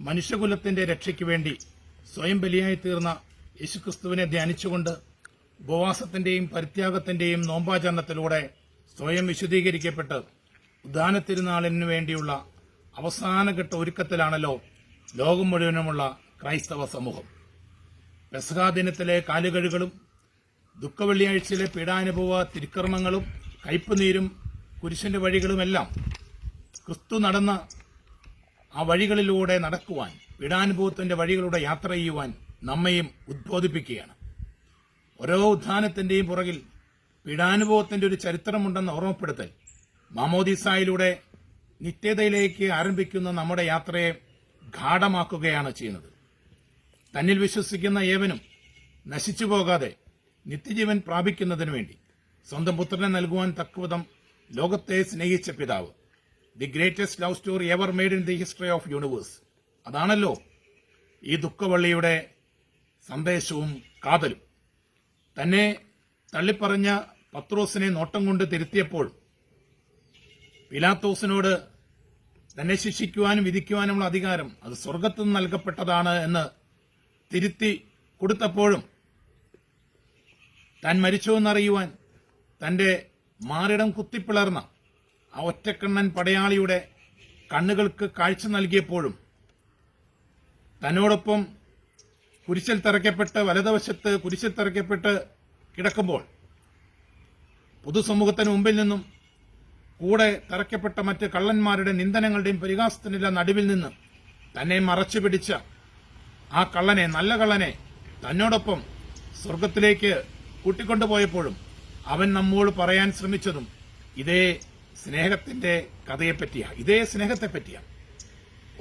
മനുഷ്യകുലത്തിന്റെ രക്ഷയ്ക്ക് വേണ്ടി സ്വയം ബലിയായി തീർന്ന യേശുക്രിസ്തുവിനെ ധ്യാനിച്ചുകൊണ്ട് ഉപവാസത്തിന്റെയും പരിത്യാഗത്തിന്റെയും നോമ്പാചരണത്തിലൂടെ സ്വയം വിശുദ്ധീകരിക്കപ്പെട്ട് ഉദ്ധാന തിരുനാളിനു വേണ്ടിയുള്ള അവസാനഘട്ട ഒരുക്കത്തിലാണല്ലോ ലോകം മുഴുവനുമുള്ള ക്രൈസ്തവ സമൂഹം. പെസഹാ ദിനത്തിലെ കാലുകഴുകളും ദുഃഖവെള്ളിയാഴ്ചയിലെ പീഡാനുഭവ തിരുക്കർമ്മങ്ങളും കയ്പുനീരും കുരിശിന്റെ വഴികളുമെല്ലാം ക്രിസ്തു നടന്ന ആ വഴികളിലൂടെ നടക്കുവാൻ, പീഡാനുഭവത്തിന്റെ വഴികളിലൂടെ യാത്ര ചെയ്യുവാൻ നമ്മയും ഉദ്ബോധിപ്പിക്കുകയാണ്. ഓരോ ഉദ്ധാനത്തിന്റെയും പുറകിൽ പീഡാനുഭവത്തിന്റെ ഒരു ചരിത്രമുണ്ടെന്ന് ഓർമ്മപ്പെടുത്തൽ മാമോദീസായിലൂടെ നിത്യതയിലേക്ക് ആരംഭിക്കുന്ന നമ്മുടെ യാത്രയെ ഗാഢമാക്കുകയാണ് ചെയ്യുന്നത്. തന്നിൽ വിശ്വസിക്കുന്ന ഏവനും നശിച്ചു പോകാതെ നിത്യജീവൻ പ്രാപിക്കുന്നതിനു വേണ്ടി സ്വന്തം പുത്രനെ നൽകുവാൻ തക്കവിധം ലോകത്തെ സ്നേഹിച്ച പിതാവ്, the greatest love story ever made in the history of universe. അതാണല്ലോ ഈ ദുഃഖവള്ളിയുടെ സന്ദേശവും കാതലും. തന്നെ തള്ളിപ്പറഞ്ഞ പത്രോസിനെ നോട്ടം കൊണ്ട് തിരുത്തിയപ്പോൾ പിലാത്തോസിനോട് തന്നെ ശിക്ഷിക്കുവാനും വിധിക്കുവാനുമുള്ള അധികാരം അത് സ്വർഗത്തു നിന്ന് നൽകപ്പെട്ടതാണ് എന്ന് തിരുത്തി കൊടുത്തപ്പോഴും താൻ മരിച്ചുവെന്നറിയുവാൻ തന്റെ മാറിടം കുത്തിപ്പിളർന്ന ആ ഒറ്റക്കണ്ണൻ പടയാളിയുടെ കണ്ണുകൾക്ക് കാഴ്ച നൽകിയപ്പോഴും തന്നോടൊപ്പം കുരിശിൽ തറയ്ക്കപ്പെട്ട് വലതുവശത്ത് കുരിശിൽ തറയ്ക്കപ്പെട്ട് കിടക്കുമ്പോൾ പൊതുസമൂഹത്തിന് മുമ്പിൽ നിന്നും കൂടെ തറയ്ക്കപ്പെട്ട മറ്റ് കള്ളന്മാരുടെ നിന്ദനങ്ങളുടെയും പരിഹാസത്തിനെല്ലാം നടുവിൽ നിന്ന് തന്നെ മറച്ചു പിടിച്ച ആ കള്ളനെ, നല്ല കള്ളനെ തന്നോടൊപ്പം സ്വർഗത്തിലേക്ക് കൂട്ടിക്കൊണ്ടുപോയപ്പോഴും അവൻ നമ്മോട് പറയാൻ ശ്രമിച്ചതും ഇതേ സ്നേഹത്തിന്റെ കഥയെപ്പറ്റിയാണ്, ഇതേ സ്നേഹത്തെപ്പറ്റിയാണ്.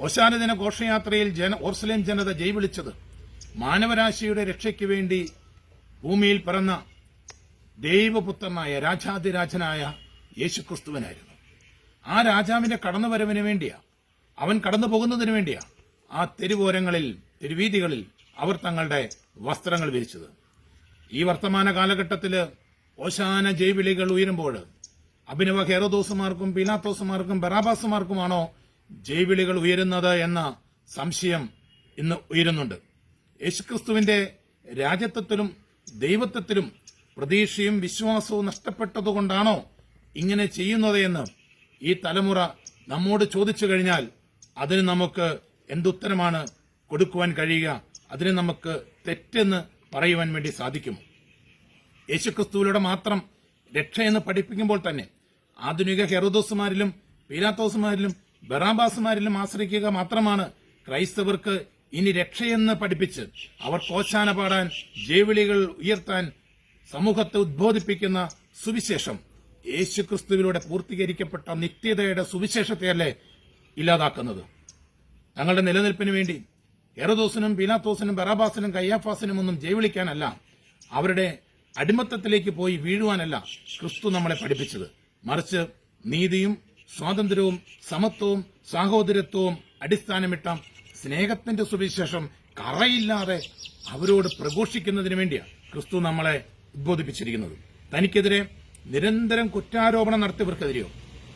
ഓശാന ദിന ഘോഷയാത്രയിൽ ഓർസലേം ജനത ജയ് വിളിച്ചത് മാനവരാശിയുടെ രക്ഷയ്ക്ക് വേണ്ടി ഭൂമിയിൽ പിറന്ന ദൈവപുത്രനായ രാജാതിരാജനായ യേശുക്രിസ്തുവിനായിരുന്നു. ആ രാജാവിന്റെ കടന്നുവരവിന് വേണ്ടിയാ, അവൻ കടന്നു പോകുന്നതിന് വേണ്ടിയാ ആ തെരുവോരങ്ങളിൽ, തെരുവീതികളിൽ അവർ തങ്ങളുടെ വസ്ത്രങ്ങൾ വിരിച്ചത്. ഈ വർത്തമാന കാലഘട്ടത്തില് ഓശാന ജയ്വിളികൾ ഉയരുമ്പോൾ അഭിനവ ഹെറോദോസുമാർക്കും പീലാത്തോസുമാർക്കും ബറാബാസുമാർക്കുമാണോ ജയ്വിളികൾ ഉയരുന്നത് എന്ന സംശയം ഇന്ന് ഉയരുന്നുണ്ട്. യേശുക്രിസ്തുവിന്റെ രാജത്വത്തിലും ദൈവത്വത്തിലും പ്രതീക്ഷയും വിശ്വാസവും നഷ്ടപ്പെട്ടതുകൊണ്ടാണോ ഇങ്ങനെ ചെയ്യുന്നത് എന്ന് ഈ തലമുറ നമ്മോട് ചോദിച്ചു കഴിഞ്ഞാൽ അതിന് നമുക്ക് എന്തുത്തരമാണ് കൊടുക്കുവാൻ കഴിയുക? അതിന് നമുക്ക് തെറ്റെന്ന് പറയുവാൻ വേണ്ടി സാധിക്കുമോ? യേശുക്രിസ്തുവിലൂടെ മാത്രം രക്ഷയെന്ന് പഠിപ്പിക്കുമ്പോൾ തന്നെ ആധുനിക ഹെറോദോസുമാരിലും പീലാത്തോസുമാരിലും ബറാബാസുമാരിലും ആശ്രയിക്കുക മാത്രമാണ് ക്രൈസ്തവർക്ക് ഇനി രക്ഷയെന്ന് പഠിപ്പിച്ച് അവർ കോശാന പാടാൻ, ജയവിളികൾ ഉയർത്താൻ സമൂഹത്തെ ഉദ്ബോധിപ്പിക്കുന്ന സുവിശേഷം യേശുക്രിസ്തുവിലൂടെ പൂർത്തീകരിക്കപ്പെട്ട നിത്യതയുടെ സുവിശേഷത്തെയല്ലേ ഇല്ലാതാക്കുന്നത്? തങ്ങളുടെ നിലനിൽപ്പിന് വേണ്ടി ഹെറോദോസിനും പീലാത്തോസിനും ബറാബാസിനും കയ്യാഫാസിനും ഒന്നും ജയവിളിക്കാനല്ല, അവരുടെ അടിമത്തത്തിലേക്ക് പോയി വീഴുവാനല്ല ക്രിസ്തു നമ്മളെ പഠിപ്പിച്ചത്. മറിച്ച് നീതിയും സ്വാതന്ത്ര്യവും സമത്വവും സാഹോദര്യത്വവും അടിസ്ഥാനമിട്ട സ്നേഹത്തിന്റെ സുവിശേഷം കറയില്ലാതെ അവരോട് പ്രഘോഷിക്കുന്നതിന് വേണ്ടിയാണ് ക്രിസ്തു നമ്മളെ ഉദ്ബോധിപ്പിച്ചിരിക്കുന്നത്. തനിക്കെതിരെ നിരന്തരം കുറ്റാരോപണം നടത്തിയവർക്കെതിരെയോ,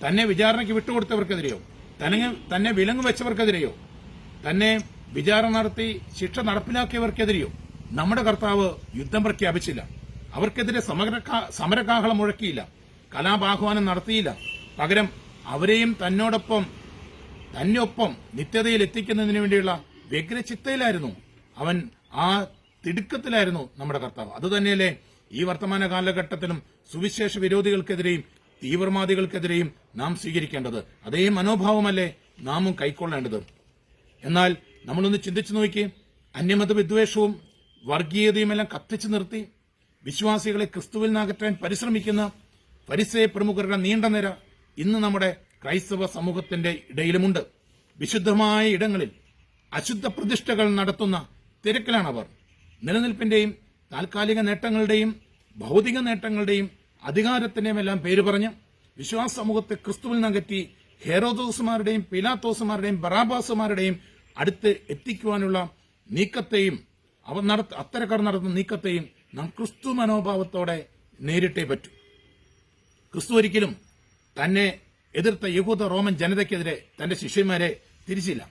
തന്നെ വിചാരണയ്ക്ക് വിട്ടുകൊടുത്തവർക്കെതിരെയോ, തന്നെ വിലങ്ങു വെച്ചവർക്കെതിരെയോ, തന്നെ വിചാരണ നടത്തി ശിക്ഷ നടപ്പിലാക്കിയവർക്കെതിരെയോ നമ്മുടെ കർത്താവ് യുദ്ധം പ്രഖ്യാപിച്ചില്ല. അവർക്കെതിരെ സമരകാഹളം മുഴക്കിയില്ല, കലാപാഹ്വാനം നടത്തിയില്ല. പകരം അവരെയും തന്നൊപ്പം നിത്യതയിൽ എത്തിക്കുന്നതിന് വേണ്ടിയുള്ള വ്യഗ്രചിത്തയിലായിരുന്നു അവൻ, ആ തിടുക്കത്തിലായിരുന്നു നമ്മുടെ കർത്താവ്. അതുതന്നെയല്ലേ ഈ വർത്തമാന കാലഘട്ടത്തിലും സുവിശേഷ വിരോധികൾക്കെതിരെയും തീവ്രവാദികൾക്കെതിരെയും നാം സ്വീകരിക്കേണ്ടത്. അതേ മനോഭാവമല്ലേ നാമും കൈക്കൊള്ളേണ്ടത്? എന്നാൽ നമ്മളൊന്ന് ചിന്തിച്ചു നോക്കി, അന്യമത വിദ്വേഷവും വർഗീയതയുമെല്ലാം കത്തിച്ചു നിർത്തി വിശ്വാസികളെ ക്രിസ്തുവിൽ നിന്ന് അകറ്റാൻ പരിശ്രമിക്കുന്ന ഫരിസേയ പ്രമുഖരുടെ നീണ്ട നിര ഇന്ന് നമ്മുടെ ക്രൈസ്തവ സമൂഹത്തിന്റെ ഇടയിലുമുണ്ട്. വിശുദ്ധമായ ഇടങ്ങളിൽ അശുദ്ധ പ്രതിഷ്ഠകൾ നടത്തുന്ന തിരക്കിലാണവർ. നിലനിൽപ്പിന്റെയും താൽക്കാലിക നേട്ടങ്ങളുടെയും ഭൗതിക നേട്ടങ്ങളുടെയും അധികാരത്തിന്റെയും എല്ലാം പേര് പറഞ്ഞ് വിശ്വാസ സമൂഹത്തെ ക്രിസ്തുവിൽ നിന്നകറ്റി ഹെറോദോസുമാരുടെയും പീലാത്തോസുമാരുടെയും ബറാബാസുമാരുടെയും അടുത്ത് എത്തിക്കുവാനുള്ള നീക്കത്തെയും അത്തരക്കാർ നടത്തുന്ന നീക്കത്തെയും നാം ക്രിസ്തു മനോഭാവത്തോടെ നേരിട്ടേ പറ്റൂ. ക്രിസ്തു ഒരിക്കലും തന്നെ എതിർത്ത യഹൂദ റോമൻ ജനതയ്ക്കെതിരെ തന്റെ ശിഷ്യന്മാരെ തിരിച്ചില്ല.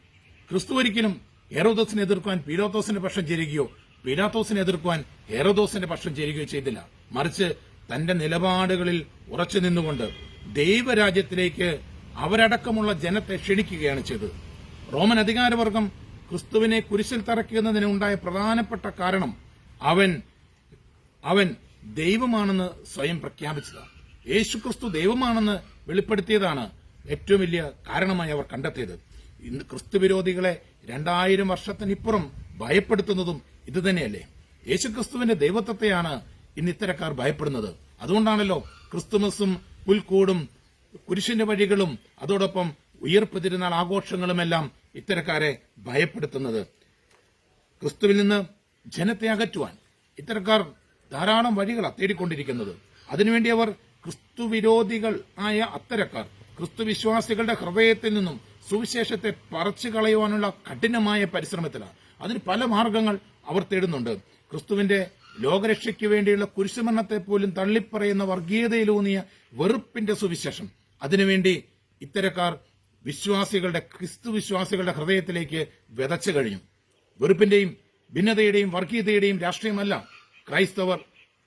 ക്രിസ്തു ഒരിക്കലും ഹെരോദോസിനെ എതിർക്കുവാൻ പീലാത്തോസിന്റെ പക്ഷം ചേരുകയോ പീലാത്തോസിനെ എതിർക്കുവാൻ ഹെരോദോസിന്റെ പക്ഷം ചേരുകയോ ചെയ്തില്ല. മറിച്ച് തന്റെ നിലപാടുകളിൽ ഉറച്ചു നിന്നുകൊണ്ട് ദൈവരാജ്യത്തിലേക്ക് അവരടക്കമുള്ള ജനത്തെ ക്ഷണിക്കുകയാണ് ചെയ്തത്. റോമൻ അധികാരവർഗം ക്രിസ്തുവിനെ കുരിശിൽ തറയ്ക്കുന്നതിന് ഉണ്ടായ പ്രധാനപ്പെട്ട കാരണം അവൻ ദൈവമാണെന്ന് സ്വയം പ്രഖ്യാപിച്ചതാണ്. യേശുക്രിസ്തു ദൈവമാണെന്ന് വെളിപ്പെടുത്തിയതാണ് ഏറ്റവും വലിയ കാരണമായി അവർ കണ്ടെത്തിയത്. ഇന്ന് ക്രിസ്തുവിരോധികളെ 2000 വർഷത്തിനിപ്പുറം ഭയപ്പെടുത്തുന്നതും ഇതുതന്നെയല്ലേ. യേശുക്രിസ്തുവിന്റെ ദൈവത്വത്തെയാണ് ഇന്ന് ഇത്തരക്കാർ ഭയപ്പെടുന്നത്. അതുകൊണ്ടാണല്ലോ ക്രിസ്തുമസും പുൽക്കൂടും കുരിശിന്റെ വഴികളും അതോടൊപ്പം ഉയർപ്പ് തിരുനാൾ ആഘോഷങ്ങളുമെല്ലാം ഇത്തരക്കാരെ ഭയപ്പെടുത്തുന്നത്. ക്രിസ്തുവിൽ നിന്ന് ജനത്തെ അകറ്റുവാൻ ഇത്തരക്കാർ ധാരാളം വഴികളാണ് തേടിക്കൊണ്ടിരിക്കുന്നത്. അതിനുവേണ്ടി അവർ ക്രിസ്തുവിരോധികൾ ആയ അത്തരക്കാർ ക്രിസ്തുവിശ്വാസികളുടെ ഹൃദയത്തിൽ നിന്നും സുവിശേഷത്തെ പറിച്ചു കളയുവാനുള്ള കഠിനമായ പരിശ്രമത്തിലാണ്. അതിന് പല മാർഗങ്ങൾ അവർ തേടുന്നുണ്ട്. ക്രിസ്തുവിന്റെ ലോകരക്ഷയ്ക്ക് വേണ്ടിയുള്ള കുരിശുമരണത്തെ പോലും തള്ളിപ്പറയുന്ന വർഗീയതയിലൂന്നിയ വെറുപ്പിന്റെ സുവിശേഷം, അതിനുവേണ്ടി ഇത്തരക്കാർ ക്രിസ്തുവിശ്വാസികളുടെ ഹൃദയത്തിലേക്ക് വിതച്ചു കഴിഞ്ഞു. വെറുപ്പിന്റെയും ഭിന്നതയുടെയും വർഗീയതയുടെയും രാഷ്ട്രീയമല്ല ക്രൈസ്തവർ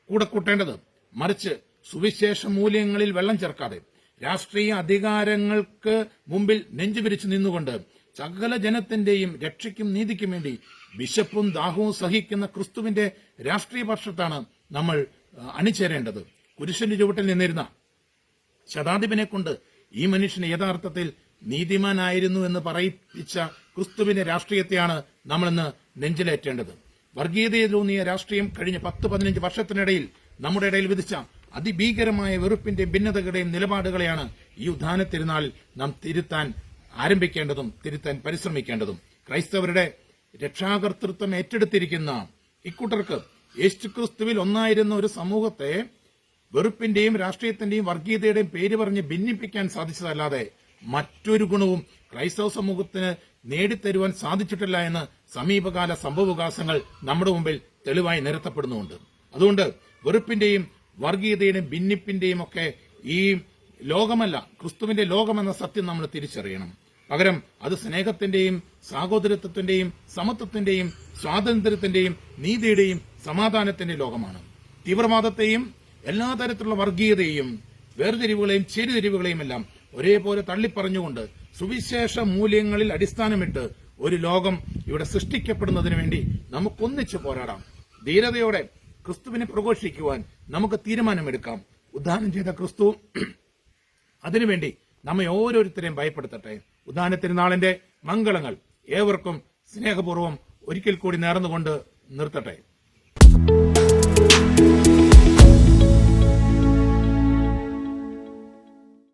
കൂടെ കൂട്ടേണ്ടത്. മറിച്ച് സുവിശേഷ മൂല്യങ്ങളിൽ വെള്ളം ചേർക്കാതെ രാഷ്ട്രീയ അധികാരങ്ങൾക്ക് മുമ്പിൽ നെഞ്ചുപിരിച്ചു നിന്നുകൊണ്ട് സകല ജനത്തിന്റെയും രക്ഷയ്ക്കും നീതിക്കും വേണ്ടി വിശപ്പും ദാഹവും സഹിക്കുന്ന ക്രിസ്തുവിന്റെ രാഷ്ട്രീയ പക്ഷത്താണ് നമ്മൾ അണിചേരേണ്ടത്. കുരിശിന്റെ ചുവട്ടിൽ നിന്നിരുന്ന ശതാധിപനെ കൊണ്ട് ഈ മനുഷ്യന് യഥാർത്ഥത്തിൽ നീതിമാനായിരുന്നു എന്ന് പറയിപ്പിച്ച ക്രിസ്തുവിന്റെ രാഷ്ട്രീയത്തെയാണ് നമ്മളിന്ന് നെഞ്ചിലേറ്റേണ്ടത്. വർഗീയതയിലൂന്നിയ രാഷ്ട്രീയം കഴിഞ്ഞ 10-15 വർഷത്തിനിടയിൽ നമ്മുടെ ഇടയിൽ വിധിച്ച അതിഭീകരമായ വെറുപ്പിന്റെയും ഭിന്നതകളുടെയും നിലപാടുകളെയാണ് ഈ ഉദ്ധാന തിരുനാൾ നാം തിരുത്താൻ ആരംഭിക്കേണ്ടതും തിരുത്താൻ പരിശ്രമിക്കേണ്ടതും. ക്രൈസ്തവരുടെ രക്ഷാകർതൃത്വം ഏറ്റെടുത്തിരിക്കുന്ന ഇക്കൂട്ടർക്ക് യേശുക്രിസ്തുവിൽ ഒന്നായിരുന്ന ഒരു സമൂഹത്തെ വെറുപ്പിന്റെയും രാഷ്ട്രീയത്തിന്റെയും വർഗീയതയുടെയും പേര് പറഞ്ഞ് ഭിന്നിപ്പിക്കാൻ സാധിച്ചതല്ലാതെ മറ്റൊരു ഗുണവും ക്രൈസ്തവ സമൂഹത്തിന് നേടിത്തരുവാൻ സാധിച്ചിട്ടില്ല എന്ന് സമീപകാല സംഭവവികാസങ്ങൾ നമ്മുടെ മുമ്പിൽ തെളിവായി നിരത്തപ്പെടുന്നുണ്ട്. അതുകൊണ്ട് വെറുപ്പിന്റെയും വർഗീയതയുടെയും ഭിന്നിപ്പിന്റെയും ഒക്കെ ഈ ലോകമല്ല ക്രിസ്തുവിന്റെ ലോകമെന്ന സത്യം നമ്മൾ തിരിച്ചറിയണം. പകരം അത് സ്നേഹത്തിന്റെയും സാഹോദര്യത്വത്തിന്റെയും സമത്വത്തിന്റെയും സ്വാതന്ത്ര്യത്തിന്റെയും നീതിയുടെയും സമാധാനത്തിന്റെ ലോകമാണ്. തീവ്രവാദത്തെയും എല്ലാ തരത്തിലുള്ള വർഗീയതയെയും വേർതിരിവുകളെയും ചേരിതിരിവുകളെയും എല്ലാം ഒരേപോലെ തള്ളിപ്പറഞ്ഞുകൊണ്ട് സുവിശേഷ മൂല്യങ്ങളിൽ അടിസ്ഥാനമിട്ട് ഒരു ലോകം ഇവിടെ സൃഷ്ടിക്കപ്പെടുന്നതിന് വേണ്ടി നമുക്കൊന്നിച്ചു പോരാടാം. ധീരതയോടെ ക്രിസ്തുവിനെ പ്രഘോഷിക്കുവാൻ നമുക്ക് തീരുമാനമെടുക്കാം. ഉദ്ധാനം ചെയ്ത ക്രിസ്തു അതിനുവേണ്ടി നമ്മെ ഓരോരുത്തരെയും ഭയപ്പെടുത്തട്ടെ. ഉദ്ധാന തിരുനാളിന്റെ മംഗളങ്ങൾ ഏവർക്കും സ്നേഹപൂർവ്വം ഒരിക്കൽ കൂടി നേർന്നുകൊണ്ട് നിർത്തട്ടെ.